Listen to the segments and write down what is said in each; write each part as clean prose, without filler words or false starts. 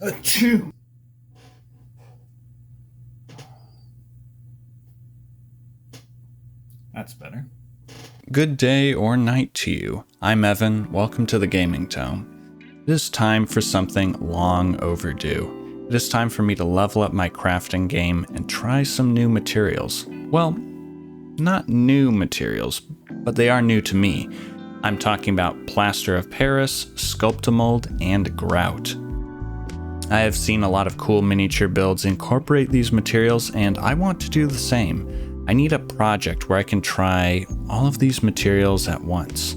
Achoo! That's better. Good day or night to you. I'm Evan. Welcome to the Gaming Tome. It is time for something long overdue. It is time for me to level up my crafting game and try some new materials. Well, not new materials, but they are new to me. I'm talking about Plaster of Paris, Sculptamold, and Grout. I have seen a lot of cool miniature builds incorporate these materials, and I want to do the same. I need a project where I can try all of these materials at once.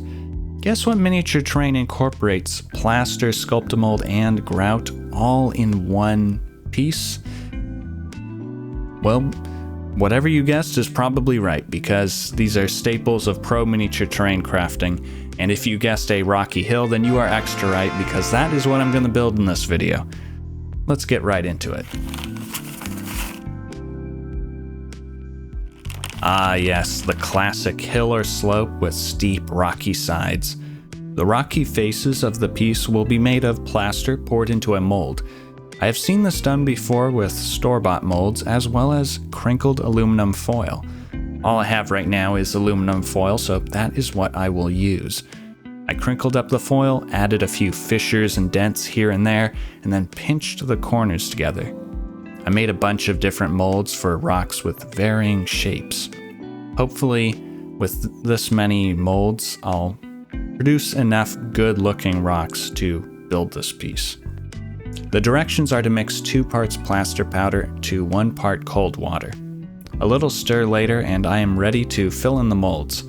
Guess what miniature terrain incorporates Plaster, Sculptamold, and Grout all in one piece? Well, whatever you guessed is probably right, because these are staples of pro miniature terrain crafting, and if you guessed a rocky hill, then you are extra right, because that is what I'm going to build in this video. Let's get right into it. Ah yes, the classic hill or slope with steep rocky sides. The rocky faces of the piece will be made of plaster poured into a mold. I have seen this done before with store-bought molds as well as crinkled aluminum foil. All I have right now is aluminum foil, so that is what I will use. I crinkled up the foil, added a few fissures and dents here and there, and then pinched the corners together. I made a bunch of different molds for rocks with varying shapes. Hopefully, with this many molds, I'll produce enough good-looking rocks to build this piece. The directions are to mix 2 parts plaster powder to 1 part cold water. A little stir later and I am ready to fill in the molds.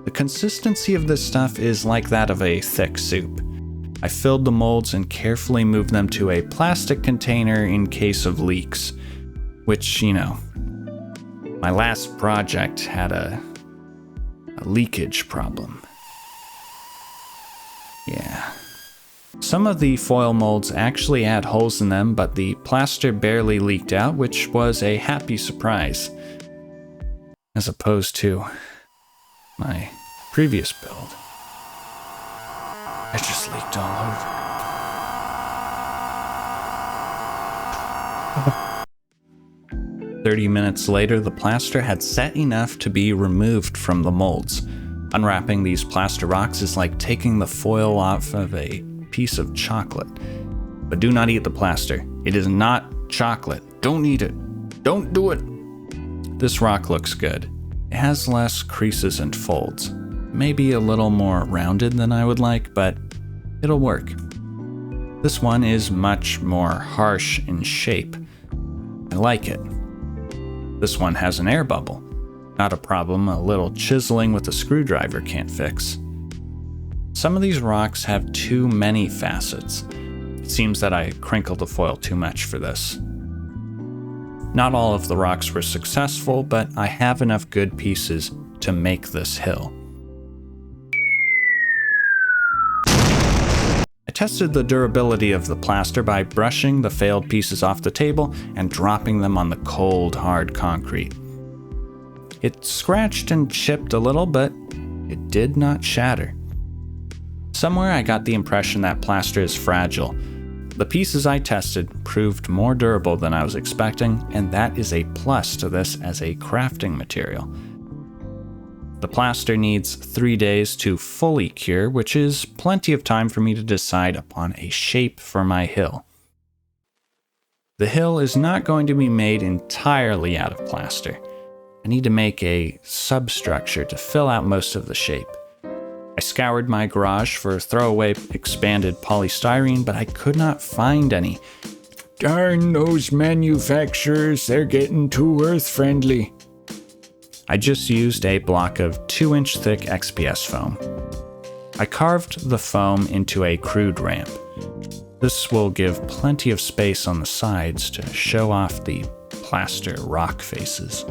The consistency of this stuff is like that of a thick soup. I filled the molds and carefully moved them to a plastic container in case of leaks, which, you know, my last project had a leakage problem. Yeah. Some of the foil molds actually had holes in them, but the plaster barely leaked out, which was a happy surprise. As opposed to my previous build. It just leaked all over. 30 minutes later, the plaster had set enough to be removed from the molds. Unwrapping these plaster rocks is like taking the foil off of a piece of chocolate. But do not eat the plaster. It is not chocolate. Don't eat it. Don't do it. This rock looks good. It has less creases and folds. Maybe a little more rounded than I would like, but it'll work. This one is much more harsh in shape. I like it. This one has an air bubble. Not a problem a little chiseling with a screwdriver can't fix. Some of these rocks have too many facets. It seems that I crinkled the foil too much for this. Not all of the rocks were successful, but I have enough good pieces to make this hill. I tested the durability of the plaster by brushing the failed pieces off the table and dropping them on the cold, hard concrete. It scratched and chipped a little, but it did not shatter. Somewhere I got the impression that plaster is fragile. The pieces I tested proved more durable than I was expecting, and that is a plus to this as a crafting material. The plaster needs 3 days to fully cure, which is plenty of time for me to decide upon a shape for my hill. The hill is not going to be made entirely out of plaster. I need to make a substructure to fill out most of the shape. I scoured my garage for throwaway expanded polystyrene, but I could not find any. Darn those manufacturers, they're getting too earth-friendly. I just used a block of 2-inch thick XPS foam. I carved the foam into a crude ramp. This will give plenty of space on the sides to show off the plaster rock faces.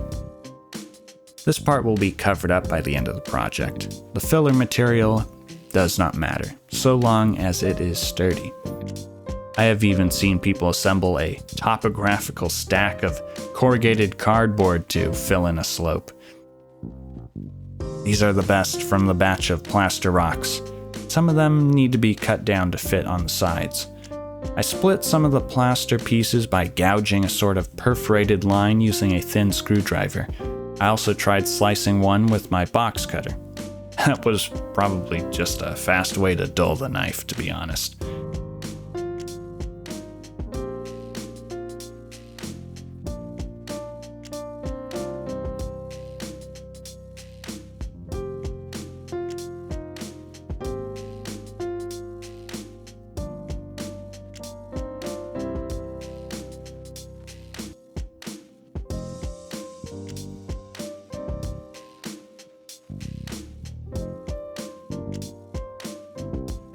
This part will be covered up by the end of the project. The filler material does not matter, so long as it is sturdy. I have even seen people assemble a topographical stack of corrugated cardboard to fill in a slope. These are the best from the batch of plaster rocks. Some of them need to be cut down to fit on the sides. I split some of the plaster pieces by gouging a sort of perforated line using a thin screwdriver. I also tried slicing one with my box cutter. That was probably just a fast way to dull the knife, to be honest.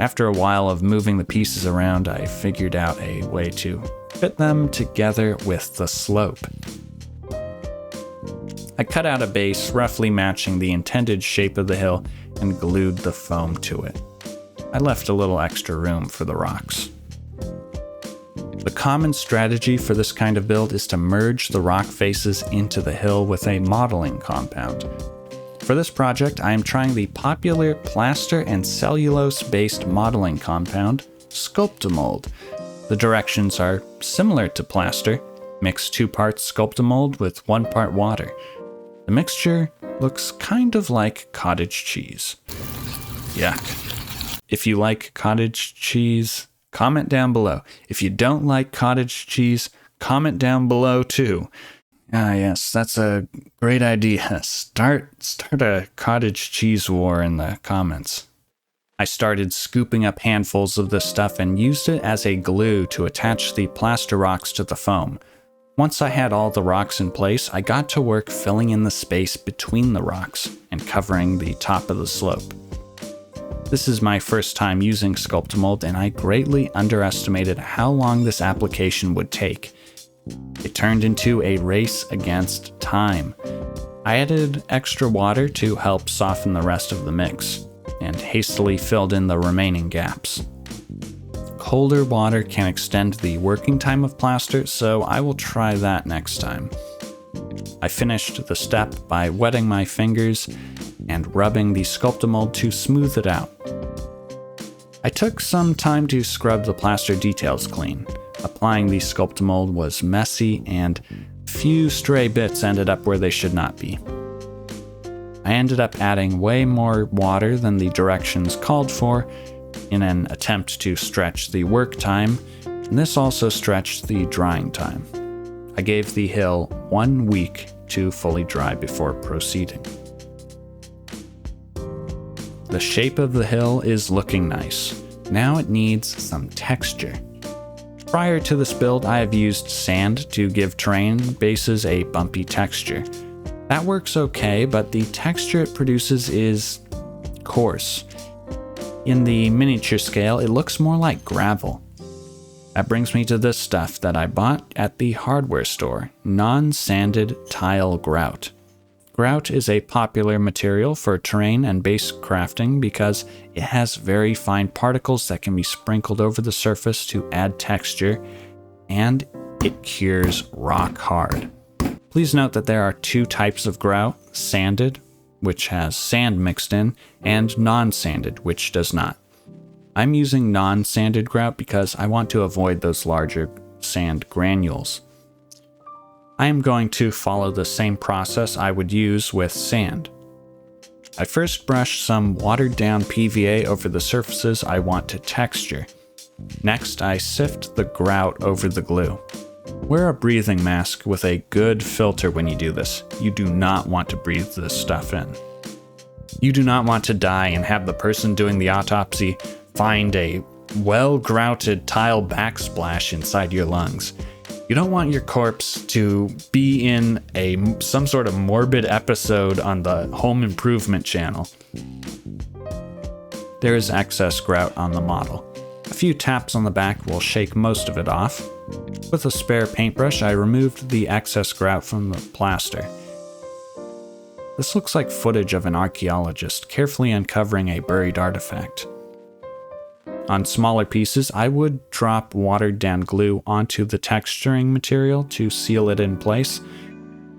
After a while of moving the pieces around, I figured out a way to fit them together with the slope. I cut out a base roughly matching the intended shape of the hill and glued the foam to it. I left a little extra room for the rocks. The common strategy for this kind of build is to merge the rock faces into the hill with a modeling compound. For this project, I am trying the popular plaster and cellulose-based modeling compound, Sculptamold. The directions are similar to plaster. Mix 2 parts Sculptamold with 1 part water. The mixture looks kind of like cottage cheese. Yuck. If you like cottage cheese, comment down below. If you don't like cottage cheese, comment down below too. Ah, yes, that's a great idea. Start a cottage cheese war in the comments. I started scooping up handfuls of this stuff and used it as a glue to attach the plaster rocks to the foam. Once I had all the rocks in place, I got to work filling in the space between the rocks and covering the top of the slope. This is my first time using Sculptamold, and I greatly underestimated how long this application would take. It turned into a race against time. I added extra water to help soften the rest of the mix, and hastily filled in the remaining gaps. Colder water can extend the working time of plaster, so I will try that next time. I finished the step by wetting my fingers and rubbing the Sculptamold to smooth it out. I took some time to scrub the plaster details clean. Applying the Sculptamold was messy, and few stray bits ended up where they should not be. I ended up adding way more water than the directions called for in an attempt to stretch the work time, and this also stretched the drying time. I gave the hill 1 week to fully dry before proceeding. The shape of the hill is looking nice. Now it needs some texture. Prior to this build, I have used sand to give terrain bases a bumpy texture. That works okay, but the texture it produces is coarse. In the miniature scale, it looks more like gravel. That brings me to this stuff that I bought at the hardware store, non-sanded tile grout. Grout is a popular material for terrain and base crafting because it has very fine particles that can be sprinkled over the surface to add texture, and it cures rock hard. Please note that there are 2 types of grout: sanded, which has sand mixed in, and non-sanded, which does not. I'm using non-sanded grout because I want to avoid those larger sand granules. I am going to follow the same process I would use with sand. I first brush some watered down PVA over the surfaces I want to texture. Next, I sift the grout over the glue. Wear a breathing mask with a good filter when you do this. You do not want to breathe this stuff in. You do not want to die and have the person doing the autopsy find a well-grouted tile backsplash inside your lungs. You don't want your corpse to be in some sort of morbid episode on the Home Improvement channel. There is excess grout on the model. A few taps on the back will shake most of it off. With a spare paintbrush, I removed the excess grout from the plaster. This looks like footage of an archaeologist carefully uncovering a buried artifact. On smaller pieces, I would drop watered down glue onto the texturing material to seal it in place.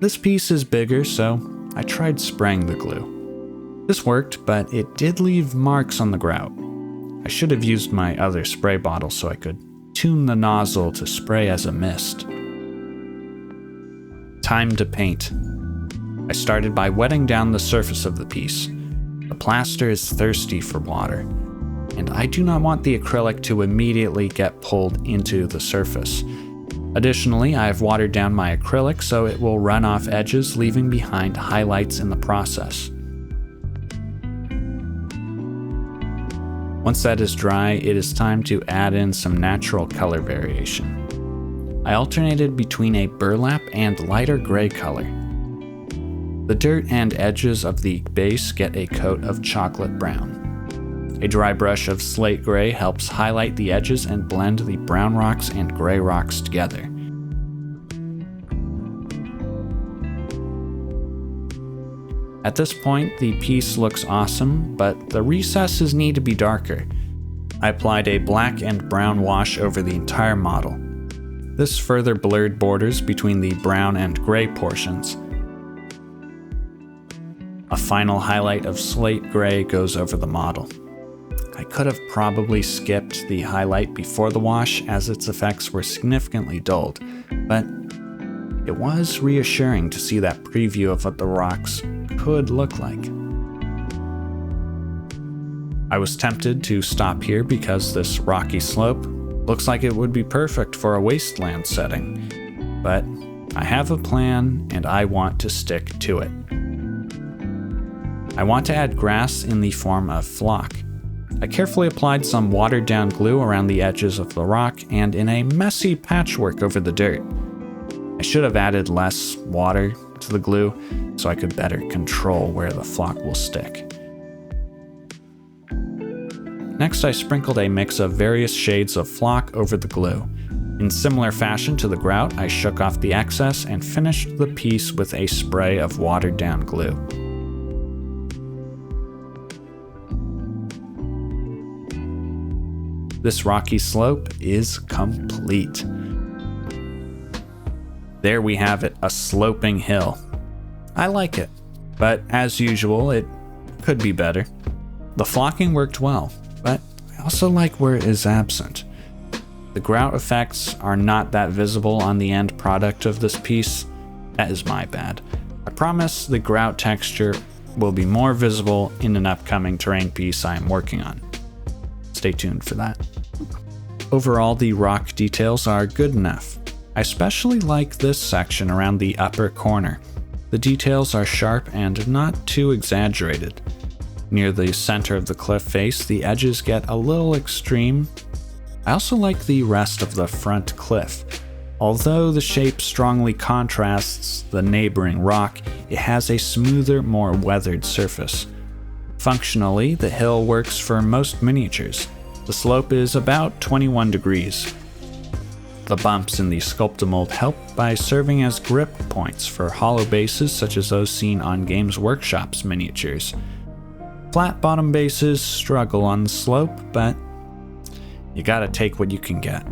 This piece is bigger, so I tried spraying the glue. This worked, but it did leave marks on the grout. I should have used my other spray bottle so I could tune the nozzle to spray as a mist. Time to paint. I started by wetting down the surface of the piece. The plaster is thirsty for water, and I do not want the acrylic to immediately get pulled into the surface. Additionally, I have watered down my acrylic so it will run off edges, leaving behind highlights in the process. Once that is dry, it is time to add in some natural color variation. I alternated between a burlap and lighter gray color. The dirt and edges of the base get a coat of chocolate brown. A dry brush of slate gray helps highlight the edges and blend the brown rocks and gray rocks together. At this point, the piece looks awesome, but the recesses need to be darker. I applied a black and brown wash over the entire model. This further blurred borders between the brown and gray portions. A final highlight of slate gray goes over the model. I could have probably skipped the highlight before the wash as its effects were significantly dulled, but it was reassuring to see that preview of what the rocks could look like. I was tempted to stop here because this rocky slope looks like it would be perfect for a wasteland setting, but I have a plan and I want to stick to it. I want to add grass in the form of flock. I carefully applied some watered down glue around the edges of the rock and in a messy patchwork over the dirt. I should have added less water to the glue so I could better control where the flock will stick. Next, I sprinkled a mix of various shades of flock over the glue. In similar fashion to the grout, I shook off the excess and finished the piece with a spray of watered down glue. This rocky slope is complete. There we have it, a sloping hill. I like it, but as usual, it could be better. The flocking worked well, but I also like where it is absent. The grout effects are not that visible on the end product of this piece. That is my bad. I promise the grout texture will be more visible in an upcoming terrain piece I am working on. Stay tuned for that. Overall, the rock details are good enough. I especially like this section around the upper corner. The details are sharp and not too exaggerated. Near the center of the cliff face, the edges get a little extreme. I also like the rest of the front cliff. Although the shape strongly contrasts the neighboring rock, it has a smoother, more weathered surface. Functionally, the hill works for most miniatures. The slope is about 21 degrees. The bumps in the Sculptamold help by serving as grip points for hollow bases such as those seen on Games Workshop's miniatures. Flat bottom bases struggle on the slope, but you gotta take what you can get.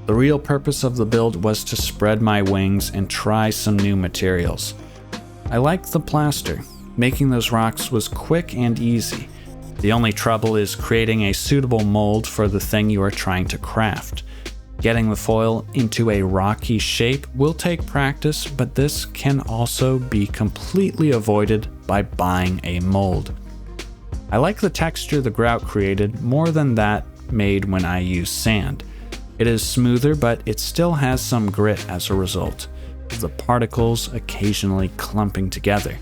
The real purpose of the build was to spread my wings and try some new materials. I liked the plaster. Making those rocks was quick and easy. The only trouble is creating a suitable mold for the thing you are trying to craft. Getting the foil into a rocky shape will take practice, but this can also be completely avoided by buying a mold. I like the texture the grout created more than that made when I use sand. It is smoother, but it still has some grit as a result, with the particles occasionally clumping together.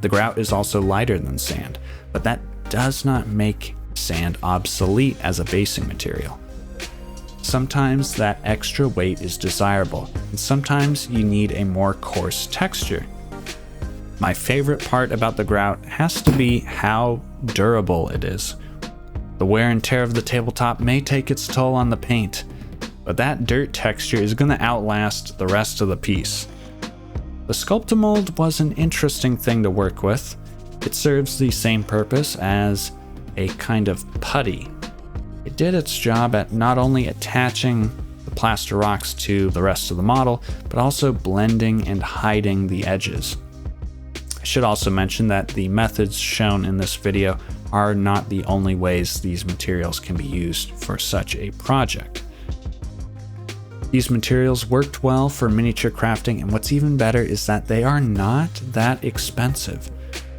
The grout is also lighter than sand, but that does not make sand obsolete as a basing material. Sometimes that extra weight is desirable, and sometimes you need a more coarse texture. My favorite part about the grout has to be how durable it is. The wear and tear of the tabletop may take its toll on the paint, but that dirt texture is going to outlast the rest of the piece. The Sculptamold was an interesting thing to work with. It serves the same purpose as a kind of putty. It did its job at not only attaching the plaster rocks to the rest of the model, but also blending and hiding the edges. I should also mention that the methods shown in this video are not the only ways these materials can be used for such a project. These materials worked well for miniature crafting, and what's even better is that they are not that expensive.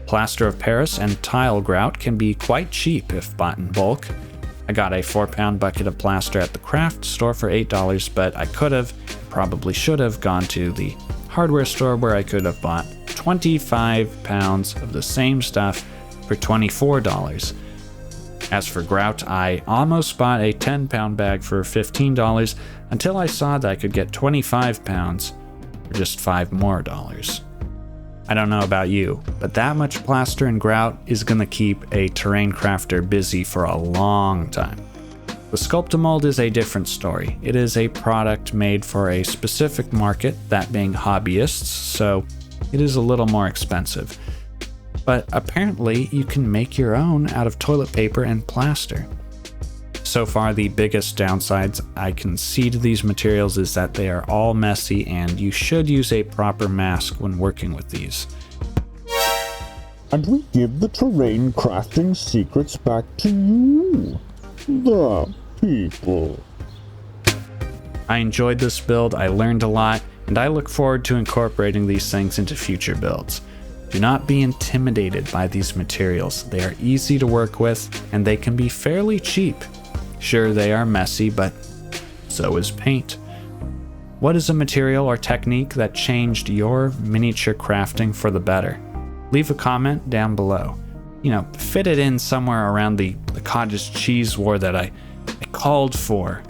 Plaster of Paris and tile grout can be quite cheap if bought in bulk. I got a 4-pound bucket of plaster at the craft store for $8, but I probably should have gone to the hardware store where I could have bought 25 pounds of the same stuff for $24. As for grout, I almost bought a 10-pound bag for $15 until I saw that I could get 25 pounds for just $5 more. I don't know about you, but that much plaster and grout is gonna keep a terrain crafter busy for a long time. The Sculptamold is a different story. It is a product made for a specific market, that being hobbyists, so it is a little more expensive. But apparently you can make your own out of toilet paper and plaster. So far, the biggest downsides I can see to these materials is that they are all messy, and you should use a proper mask when working with these. And we give the terrain crafting secrets back to you, the people. I enjoyed this build, I learned a lot, and I look forward to incorporating these things into future builds. Do not be intimidated by these materials. They are easy to work with, and they can be fairly cheap. Sure, they are messy, but so is paint. What is a material or technique that changed your miniature crafting for the better? Leave a comment down below. Fit it in somewhere around the cottage cheese war that I called for.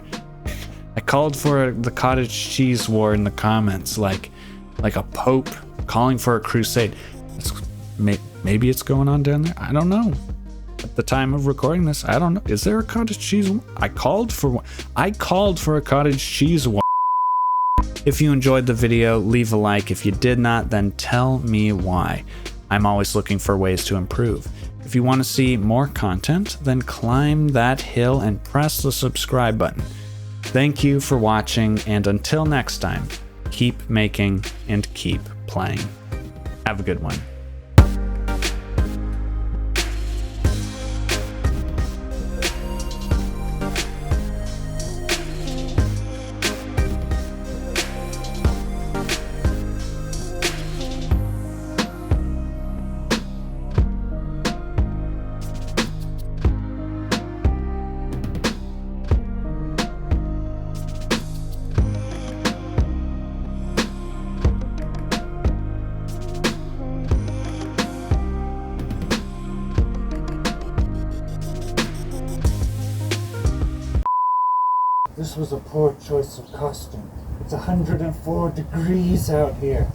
I called for the cottage cheese war in the comments, like a pope calling for a crusade. Maybe it's going on down there. I don't know. At the time of recording this, I don't know. Is there a cottage cheese war? I called for one. I called for a cottage cheese war. If you enjoyed the video, leave a like. If you did not, then tell me why. I'm always looking for ways to improve. If you want to see more content, then climb that hill and press the subscribe button. Thank you for watching, and until next time, keep making and keep playing. Have a good one. This was a poor choice of costume. It's 104 degrees out here.